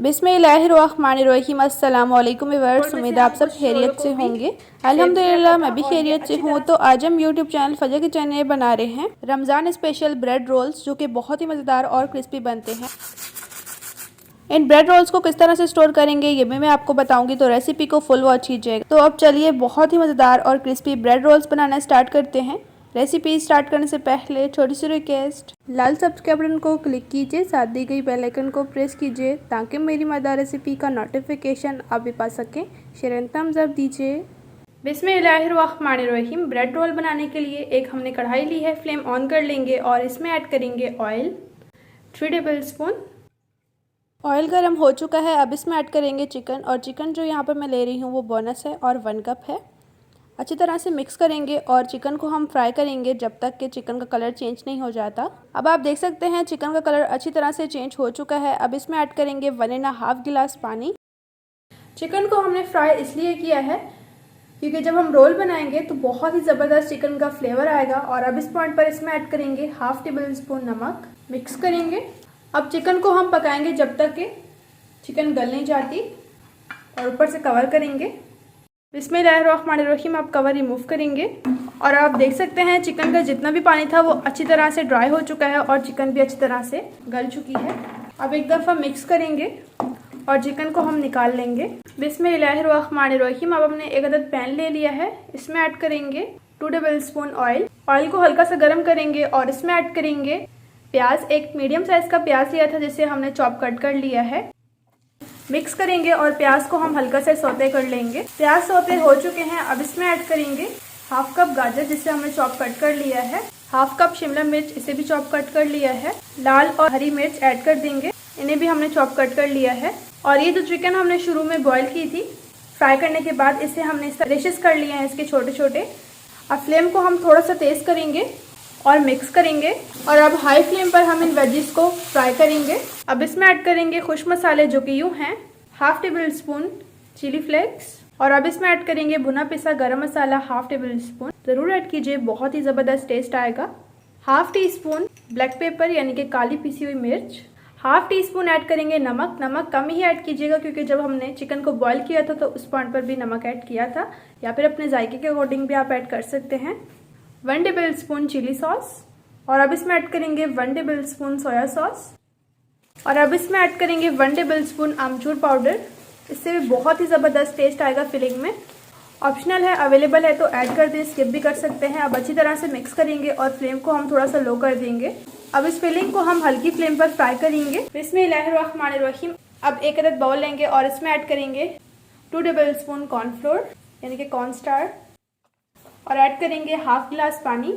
बिस्मिल्लाहिर्रहमानिर्रहीम। अस्सलाम वालेकुम व्यूअर्स, उम्मीद आप सब खैरियत से होंगे। अल्हम्दुलिल्लाह मैं भी खैरियत से हूँ। तो आज हम यूट्यूब चैनल फजर किचन में बना रहे हैं रमज़ान स्पेशल ब्रेड रोल्स, जो कि बहुत ही मज़ेदार और क्रिस्पी बनते हैं। इन ब्रेड रोल्स को किस तरह से स्टोर करेंगे ये भी मैं आपको बताऊंगी, तो रेसिपी को फुल वॉच कीजिएगा। तो अब चलिए बहुत ही मज़ेदार और क्रिस्पी ब्रेड रोल्स बनाना स्टार्ट करते हैं। रेसिपी स्टार्ट करने से पहले छोटी सी रिक्वेस्ट, लाल सब्सक्राइब बटन को क्लिक कीजिए, साथ दी गई बेल आइकन को प्रेस कीजिए ताकि मेरी मज़ेदार रेसिपी का नोटिफिकेशन आप भी पा सकें। शेयर एंड थम्स अप दीजिए। बिस्मिल्लाहिर्रहमानिर्रहीम। ब्रेड रोल बनाने के लिए एक हमने कढ़ाई ली है, फ्लेम ऑन कर लेंगे और इसमें ऐड करेंगे ऑयल 3 टेबल स्पून। ऑयल गर्म हो चुका है, अब इसमें ऐड करेंगे चिकन, और चिकन जो यहाँ पर मैं ले रही हूँ वो बोनस है और 1 कप है। अच्छी तरह से मिक्स करेंगे और चिकन को हम फ्राई करेंगे जब तक कि चिकन का कलर चेंज नहीं हो जाता। अब आप देख सकते हैं चिकन का कलर अच्छी तरह से चेंज हो चुका है। अब इसमें ऐड करेंगे 1.5 गिलास पानी। चिकन को हमने फ्राई इसलिए किया है क्योंकि जब हम रोल बनाएंगे तो बहुत ही ज़बरदस्त चिकन का फ्लेवर आएगा। और अब इस पॉइंट पर इसमें ऐड करेंगे 1/2 टेबल स्पून नमक। मिक्स करेंगे। अब चिकन को हम पकाएंगे जब तक कि चिकन गल नहीं जाती, और ऊपर से कवर करेंगे। बिस्मिल्लाहिर्रहमानिर्रहीम। आप कवर रिमूव करेंगे और आप देख सकते हैं चिकन का जितना भी पानी था वो अच्छी तरह से ड्राई हो चुका है और चिकन भी अच्छी तरह से गल चुकी है। अब एक दफ़ा मिक्स करेंगे और चिकन को हम निकाल लेंगे। बिस्मिल्लाहिर्रहमानिर्रहीम। अब हमने एक अदद पैन ले लिया है, इसमें ऐड करेंगे 2 टेबल स्पून ऑयल। ऑयल को हल्का सा गर्म करेंगे और इसमें ऐड करेंगे प्याज। एक मीडियम साइज का प्याज लिया था जिसे हमने चॉप कट कर लिया है। मिक्स करेंगे और प्याज को हम हल्का से सौते कर लेंगे। प्याज सौते हो चुके हैं, अब इसमें ऐड करेंगे 1/2 कप गाजर जिसे हमने चॉप कट कर लिया है, 1/2 कप शिमला मिर्च इसे भी चॉप कट कर लिया है, लाल और हरी मिर्च ऐड कर देंगे, इन्हें भी हमने चॉप कट कर लिया है। और ये जो चिकन हमने शुरू में बॉईल की थी, फ्राई करने के बाद इसे हमने डिशेस कर लिए हैं इसके छोटे छोटे। अब फ्लेम को हम थोड़ा सा तेज करेंगे और मिक्स करेंगे, और अब हाई फ्लेम पर हम इन वेजिस को फ्राई करेंगे। अब इसमें ऐड करेंगे खुश्क मसाले जो कि यूँ हैं 1/2 टेबल स्पून चिली फ्लेक्स, और अब इसमें ऐड करेंगे भुना पिसा गरम मसाला 1/2 टेबल स्पून। ज़रूर ऐड कीजिए, बहुत ही ज़बरदस्त टेस्ट आएगा। 1/2 टीस्पून ब्लैक पेपर यानी कि काली पिसी हुई मिर्च। 1/2 टीस्पून ऐड करेंगे नमक। नमक कम ही ऐड कीजिएगा क्योंकि जब हमने चिकन को बॉईल किया था तो उस पॉइंट पर भी नमक ऐड किया था, या फिर अपने जायके के अकॉर्डिंग भी आप ऐड कर सकते हैं। 1 टेबल स्पून चिली सॉस, और अब इसमें ऐड करेंगे 1 टेबल स्पून सोया सॉस, और अब इसमें ऐड करेंगे 1 टेबल स्पून आमचूर पाउडर। इससे भी बहुत ही ज़बरदस्त टेस्ट आएगा फिलिंग में। ऑप्शनल है, अवेलेबल है तो ऐड कर दें, स्किप भी कर सकते हैं। अब अच्छी तरह से मिक्स करेंगे और फ्लेम को हम थोड़ा सा लो कर देंगे। अब इस फिलिंग को हम हल्की फ्लेम पर फ्राई करेंगे। बिस्मिल्लाहिर्रहमानिर्रहीम। अब एक अदद बाउल लेंगे और इसमें ऐड करेंगे 2 टेबल स्पून कॉर्नफ्लोर यानी कि कॉर्नस्टार्च, और ऐड करेंगे 1/2 गिलास पानी।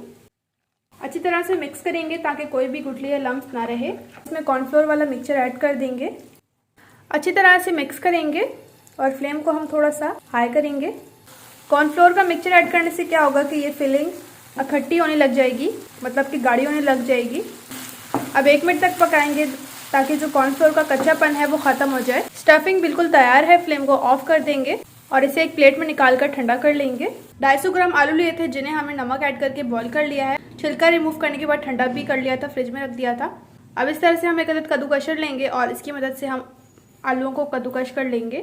अच्छी तरह से मिक्स करेंगे ताकि कोई भी गुठली या लम्स ना रहे। इसमें कॉर्नफ्लोर वाला मिक्सचर ऐड कर देंगे। अच्छी तरह से मिक्स करेंगे और फ्लेम को हम थोड़ा सा हाई करेंगे। कॉर्नफ्लोर का मिक्सचर ऐड करने से क्या होगा कि ये फिलिंग खट्टी होने लग जाएगी, मतलब कि गाढ़ी होने लग जाएगी। अब 1 मिनट तक पकाएंगे ताकि जो कॉर्नफ्लोर का कच्चापन है वो ख़त्म हो जाए। स्टफिंग बिल्कुल तैयार है, फ्लेम को ऑफ कर देंगे और इसे एक प्लेट में निकाल कर ठंडा कर लेंगे। 250 ग्राम आलू लिए थे जिन्हें हमने नमक ऐड करके बॉईल कर लिया है। छिलका रिमूव करने के बाद ठंडा भी कर लिया था, फ्रिज में रख दिया था। अब इस तरह से हम एक अदद कद्दूकशर लेंगे और इसकी मदद से हम आलूओं को कद्दूकश कर लेंगे।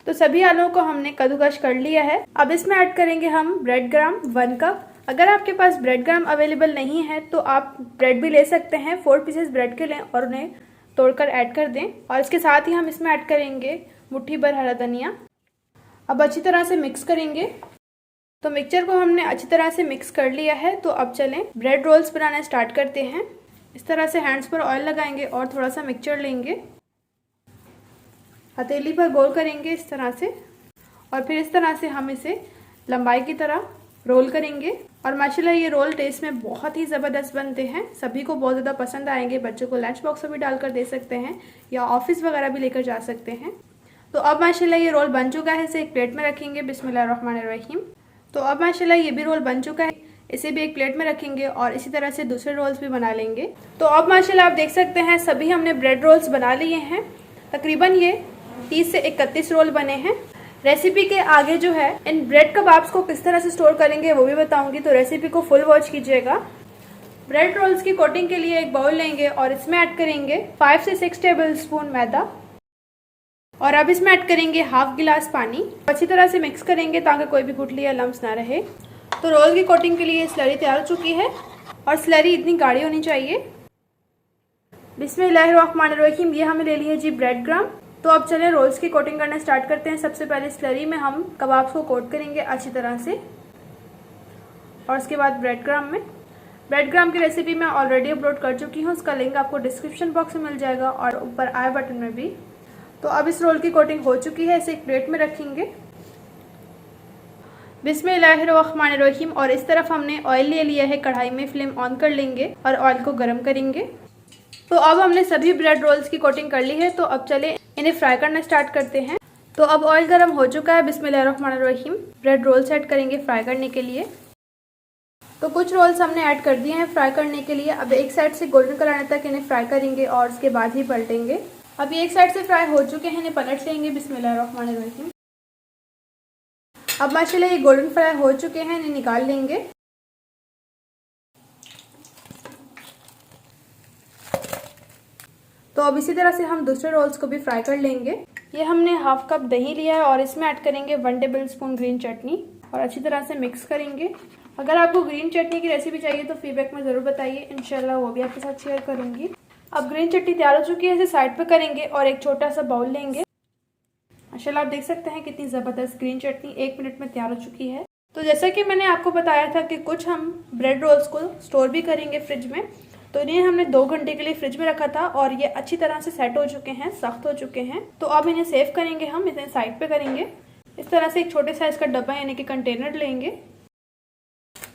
तो सभी आलूओं को हमने कद्दूकश कर लिया है। अब इसमें ऐड करेंगे हम ब्रेड ग्राम 1 कप। अगर आपके पास ब्रेड ग्राम अवेलेबल नहीं है तो आप ब्रेड भी ले सकते हैं। 4 पीसेस ब्रेड के लें और उन्हें तोड़कर ऐड कर दें, और इसके साथ ही हम इसमें ऐड करेंगे मुट्ठी भर हरा धनिया। अब अच्छी तरह से मिक्स करेंगे। तो मिक्सचर को हमने अच्छी तरह से मिक्स कर लिया है। तो अब चलें ब्रेड रोल्स बनाना स्टार्ट करते हैं। इस तरह से हैंड्स पर ऑयल लगाएंगे और थोड़ा सा मिक्सचर लेंगे, हथेली पर गोल करेंगे इस तरह से, और फिर इस तरह से हम इसे लंबाई की तरह रोल करेंगे। और माशाल्लाह ये रोल टेस्ट में बहुत ही ज़बरदस्त बनते हैं, सभी को बहुत ज़्यादा पसंद आएंगे। बच्चों को लंच बॉक्स में भी डालकर दे सकते हैं या ऑफिस वगैरह भी लेकर जा सकते हैं। तो अब माशाल्लाह ये रोल बन चुका है, इसे एक प्लेट में रखेंगे। बिस्मिल्लाहिर्रहमानिर्रहीम। तो अब माशाल्लाह ये भी रोल बन चुका है, इसे भी एक प्लेट में रखेंगे और इसी तरह से दूसरे रोल्स भी बना लेंगे। तो अब माशाल्लाह आप देख सकते हैं सभी हमने ब्रेड रोल्स बना लिए हैं। तकरीबन ये 30 से 31 रोल बने हैं। रेसिपी के आगे जो है इन ब्रेड कबाब्स को किस तरह से स्टोर करेंगे वो भी बताऊंगी, तो रेसिपी को फुल वॉच कीजिएगा। ब्रेड रोल्स की कोटिंग के लिए एक बाउल लेंगे और इसमें ऐड करेंगे 5 से 6 टेबल स्पून मैदा। और अब इसमें ऐड करेंगे हाफ गिलास पानी। अच्छी तरह से मिक्स करेंगे ताकि कोई भी गुठली या लम्स ना रहे। तो रोल की कोटिंग के लिए स्लरी तैयार हो चुकी है और स्लरी इतनी गाढ़ी होनी चाहिए। बिस्मिल्लाहिर्रहमानिर्रहीम। ये हमें ले ली है जी ब्रेड क्रम्ब। तो अब चलें रोल्स की कोटिंग करना स्टार्ट करते हैं। सबसे पहले स्लरी में हम कबाब्स को कोट करेंगे अच्छी तरह से और उसके बाद ब्रेड क्रम्ब में। ब्रेड क्रम्ब की रेसिपी मैं ऑलरेडी अपलोड कर चुकी हूँ, उसका लिंक आपको डिस्क्रिप्शन बॉक्स में मिल जाएगा और ऊपर आई बटन में भी। तो अब इस रोल की कोटिंग हो चुकी है, इसे एक प्लेट में रखेंगे। बिस्मिल्लाहिर्रहमानिर्रहीम। और इस तरफ हमने ऑयल ले लिया है, कढ़ाई में फ्लेम ऑन कर लेंगे और ऑयल को गर्म करेंगे। तो अब हमने सभी ब्रेड रोल्स की कोटिंग कर ली है, तो अब चले इन्हें फ्राई करना स्टार्ट करते हैं। तो अब ऑयल गर्म हो चुका है। बिस्मिल्लाहिर्रहमानिर्रहीम। ब्रेड रोल्स ऐड करेंगे फ्राई करने के लिए। तो कुछ रोल्स हमने ऐड कर दिए हैं फ्राई करने के लिए। अब एक साइड से गोल्डन कलर आने तक इन्हें फ्राई करेंगे और उसके बाद ही पलटेंगे। अब ये एक साइड से फ्राई हो चुके हैं, इन्हें पलट लेंगे। बिस्मिल्लाहिर्रहमानिर्रहीम। अब माशाल्लाह ये गोल्डन फ्राई हो चुके हैं, इन्हें निकाल लेंगे। तो अब इसी तरह से हम दूसरे रोल्स को भी फ्राई कर लेंगे। ये हमने हाफ कप दही लिया है और इसमें ऐड करेंगे 1 टेबलस्पून ग्रीन चटनी और अच्छी तरह से मिक्स करेंगे। अगर आपको ग्रीन चटनी की रेसिपी चाहिए तो फीडबैक में ज़रूर बताइए, इंशाल्लाह वो भी आपके साथ शेयर करूंगी। अब ग्रीन चटनी तैयार हो चुकी है, इसे साइड पे करेंगे और एक छोटा सा बाउल लेंगे। माशाल्लाह आप देख सकते हैं कितनी ज़बरदस्त ग्रीन चटनी 1 मिनट में तैयार हो चुकी है। तो जैसा कि मैंने आपको बताया था कि कुछ हम ब्रेड रोल्स को स्टोर भी करेंगे फ्रिज में, तो इन्हें हमने 2 घंटे के लिए फ्रिज में रखा था और ये अच्छी तरह से सेट हो चुके हैं, सख्त हो चुके हैं। तो अब इन्हें सेव करेंगे, हम इन्हें साइड पे करेंगे। इस तरह से एक छोटे साइज का डब्बा यानी कि कंटेनर लेंगे।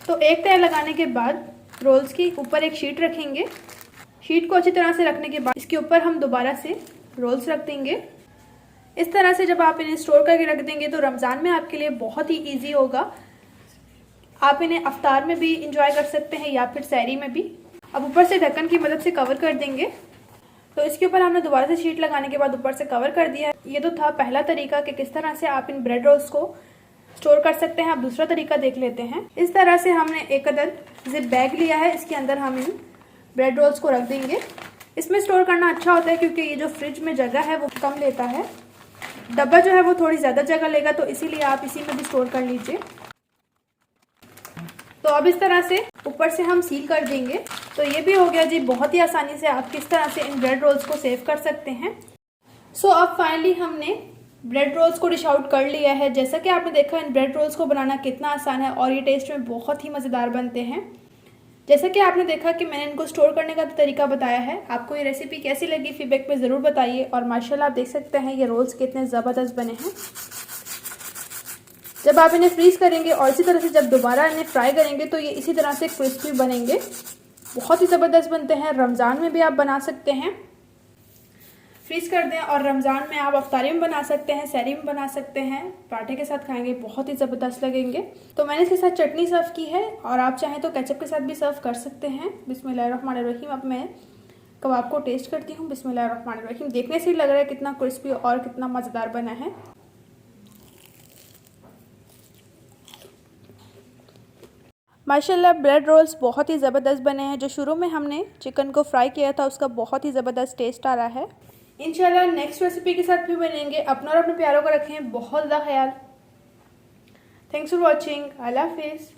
तो एक तय लगाने के बाद रोल्स के ऊपर एक शीट रखेंगे। शीट को अच्छी तरह से रखने के बाद इसके ऊपर हम दोबारा से रोल्स रख देंगे। इस तरह से जब आप इन्हें स्टोर करके रख देंगे तो रमज़ान में आपके लिए बहुत ही ईजी होगा। आप इन्हें अफ्तार में भी इंजॉय कर सकते हैं या फिर सहरी में भी। अब ऊपर से ढक्कन की मदद से कवर कर देंगे। तो इसके ऊपर हमने दोबारा से शीट लगाने के बाद ऊपर से कवर कर दिया। ये तो था पहला तरीका कि किस तरह से आप इन ब्रेड रोल्स को स्टोर कर सकते हैं। अब दूसरा तरीका देख लेते हैं। इस तरह से हमने एक अदद जिप बैग लिया है, इसके अंदर हम इन ब्रेड रोल्स को रख देंगे। इसमें स्टोर करना अच्छा होता है क्योंकि ये जो फ्रिज में जगह है वो कम लेता है। डब्बा जो है वो थोड़ी ज़्यादा जगह लेगा, तो इसीलिए आप इसी में भी स्टोर कर लीजिए। तो अब इस तरह से ऊपर से हम सील कर देंगे। तो ये भी हो गया जी। बहुत ही आसानी से आप किस तरह से इन ब्रेड रोल्स को सेव कर सकते हैं। सो अब फाइनली हमने ब्रेड रोल्स को डिश आउट कर लिया है। जैसा कि आपने देखा इन ब्रेड रोल्स को बनाना कितना आसान है और ये टेस्ट में बहुत ही मज़ेदार बनते हैं। जैसा कि आपने देखा कि मैंने इनको स्टोर करने का तरीका बताया है। आपको ये रेसिपी कैसी लगी फीडबैक में ज़रूर बताइए। और माशाल्लाह आप देख सकते हैं ये रोल्स कितने ज़बरदस्त बने हैं। जब आप इन्हें फ्रीज करेंगे और इसी तरह से जब दोबारा इन्हें फ्राई करेंगे तो ये इसी तरह से क्रिस्पी बनेंगे। बहुत ही ज़बरदस्त बनते हैं। रमज़ान में भी आप बना सकते हैं, फ्रीज कर दें और रमज़ान में आप अफ्तारी में बना सकते हैं, सहरी में बना सकते हैं, पराठे के साथ खाएंगे, बहुत ही ज़बरदस्त लगेंगे। तो मैंने इसके साथ चटनी सर्व की है और आप चाहें तो केचप के साथ भी सर्व कर सकते हैं। बिस्मिल्लाहिर्रहमानिर्रहीम। अब मैं कबाब को टेस्ट करती हूँ। बिस्मिल्लाहिर्रहमानिर्रहीम। देखने से ही लग रहा है कितना क्रिस्पी और कितना मज़ेदार बना है। माशाल्लाह ब्रेड रोल्स बहुत ही ज़बरदस्त बने हैं। जो शुरू में हमने चिकन को फ्राई किया था उसका बहुत ही ज़बरदस्त टेस्ट आ रहा है। इंशाल्लाह नेक्स्ट रेसिपी के साथ भी बनेंगे। अपना और अपने प्यारों को रखें बहुत ज़्यादा ख्याल। Thanks for watching. अल्लाह हाफिज़।